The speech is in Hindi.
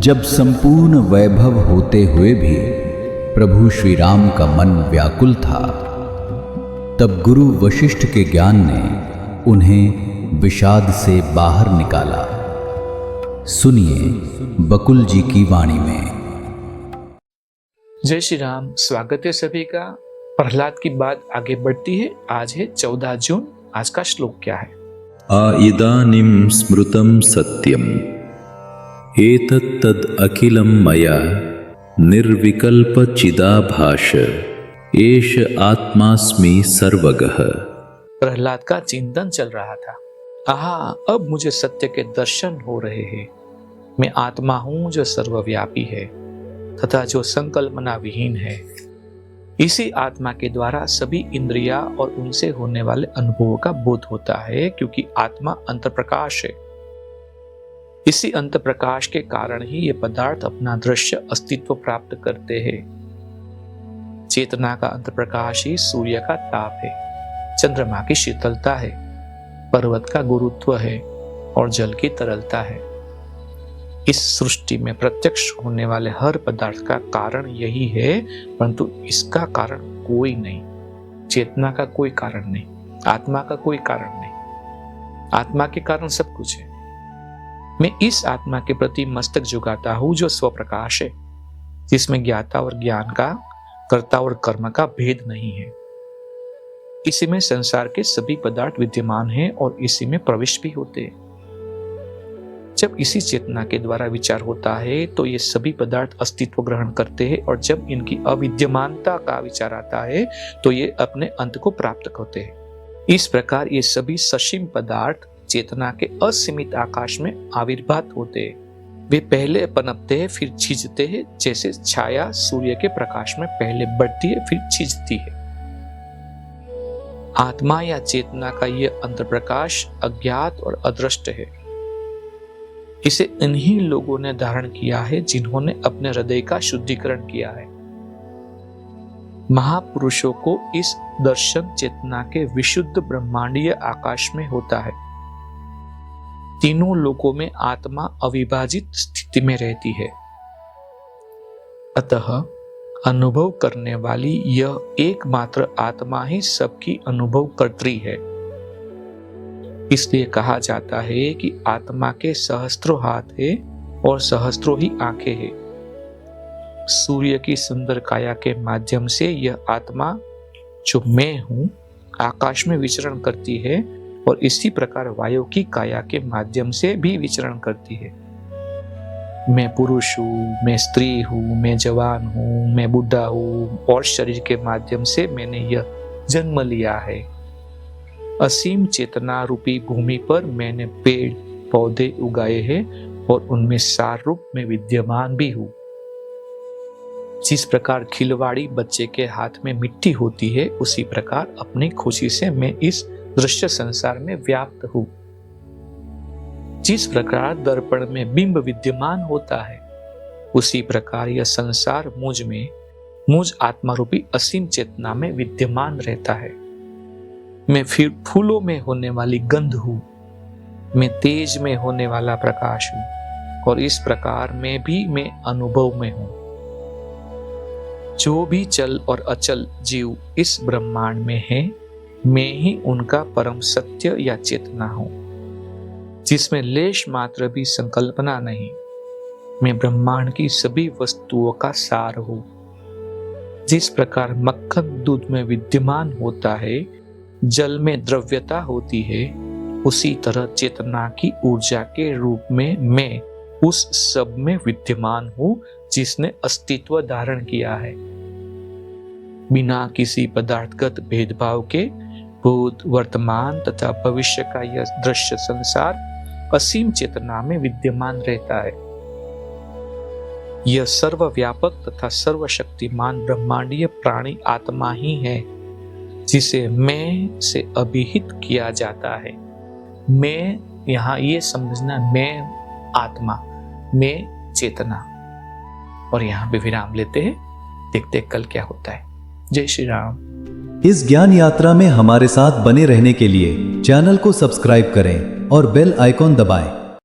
जब संपूर्ण वैभव होते हुए भी प्रभु श्री राम का मन व्याकुल था, तब गुरु वशिष्ठ के ज्ञान ने उन्हें विषाद से बाहर निकाला। सुनिए बकुल जी की वाणी में। जय श्री राम। स्वागत है सभी का। प्रहलाद की बात आगे बढ़ती है। आज है 14 जून। आज का श्लोक क्या है? इदानीं स्मृतं सत्यम् एतत्तद् अखिलं मया निर्विकल्प चिदाभास एष आत्मास्मि सर्वगः। प्रहलाद का चिंतन चल रहा था। अब मुझे सत्य के दर्शन हो रहे हैं। मैं आत्मा हूं जो सर्वव्यापी है तथा जो संकल्पना विहीन है। इसी आत्मा के द्वारा सभी इंद्रिया और उनसे होने वाले अनुभवों का बोध होता है, क्योंकि आत्मा अंतर्प्रकाश है। इसी अंतर्प्रकाश के कारण ही ये पदार्थ अपना दृश्य अस्तित्व प्राप्त करते हैं। चेतना का अंतर्प्रकाश ही सूर्य का ताप है, चंद्रमा की शीतलता है, पर्वत का गुरुत्व है और जल की तरलता है। इस सृष्टि में प्रत्यक्ष होने वाले हर पदार्थ का कारण यही है, परंतु इसका कारण कोई नहीं। चेतना का कोई कारण नहीं, आत्मा का कोई कारण नहीं। आत्मा के कारण सब कुछ है। मैं इस आत्मा के प्रति मस्तक झुकाता हूं जो स्वप्रकाश है, जिसमें ज्ञाता और ज्ञान का, कर्ता और कर्म का भेद नहीं है। इसी में संसार के सभी पदार्थ विद्यमान हैं और इसी में प्रविष्ट भी होते हैं। जब इसी चेतना के द्वारा विचार होता है तो ये सभी पदार्थ अस्तित्व ग्रहण करते हैं, और जब इनकी अविद्यमानता का विचार आता है तो ये अपने अंत को प्राप्त होते हैं। इस प्रकार ये सभी ससीम पदार्थ चेतना के असीमित आकाश में आविर्भात होते हैं। वे पहले पनपते हैं फिर छिजते हैं, जैसे छाया सूर्य के प्रकाश में पहले बढ़ती है फिर छिजती है। आत्मा या चेतना का यह अंतर्प्रकाश अज्ञात और अदृष्ट है। इसे इन्हीं लोगों ने धारण किया है जिन्होंने अपने हृदय का शुद्धिकरण किया है। महापुरुषों को इस दर्शन चेतना के विशुद्ध ब्रह्मांडीय आकाश में होता है। तीनों लोकों में आत्मा अविभाजित स्थिति में रहती है। अतः अनुभव करने वाली यह एकमात्र आत्मा ही सबकी अनुभव कर्त्री है। इसलिए कहा जाता है कि आत्मा के सहस्त्रों हाथ है और सहस्त्रों ही आंखें हैं। सूर्य की सुंदर काया के माध्यम से यह आत्मा जो मैं हूं आकाश में विचरण करती है, और इसी प्रकार वायु की काया के माध्यम से भी विचरण करती है। मैं पुरुष हूँ, मैं स्त्री हूँ, मैं जवान हूँ, मैं बुढ़ा हूँ, और शरीर के माध्यम से मैंने यह जन्म लिया है। असीम चेतना रूपी भूमि पर मैंने पेड़ पौधे उगाए हैं और उनमें सार रूप में विद्यमान भी हूँ। जिस प्रकार खिलवाड़ी बच्चे के हाथ में मिट्टी होती है, उसी प्रकार अपनी खुशी से मैं इस दृश्य संसार में व्याप्त हूं। जिस प्रकार दर्पण में बिंब विद्यमान होता है, उसी प्रकार यह संसार मुझ में, मुझ आत्मा रूपी असीम चेतना में विद्यमान रहता है। मैं फिर फूलों में होने वाली गंध हूं, मैं तेज में होने वाला प्रकाश हूं, और इस प्रकार मैं अनुभव में हूं। जो भी चल और अचल जीव इस ब्रह्मांड में है, मैं ही उनका परम सत्य या चेतना हूं, जिसमें लेश मात्र भी संकल्पना नहीं। मैं ब्रह्मांड की सभी वस्तुओं का सार हूं। जिस प्रकार मक्खन दूध में विद्यमान होता है, जल में द्रव्यता होती है, उसी तरह चेतना की ऊर्जा के रूप में मैं उस सब में विद्यमान हूं जिसने अस्तित्व धारण किया है। बिना किसी पदार्थगत भेदभाव के भूत, वर्तमान तथा भविष्य का यह दृश्य संसार असीम चेतना में विद्यमान रहता है। यह सर्वव्यापक तथा सर्वशक्तिमान ब्रह्मांडीय प्राणी आत्मा ही है, जिसे मैं से अभिहित किया जाता है। मैं, यहाँ ये समझना, मैं आत्मा, मैं चेतना। और यहाँ भी विराम लेते हैं, देखते कल क्या होता है। जय श्री राम। इस ज्ञान यात्रा में हमारे साथ बने रहने के लिए चैनल को सब्सक्राइब करें और बेल आइकॉन दबाएं।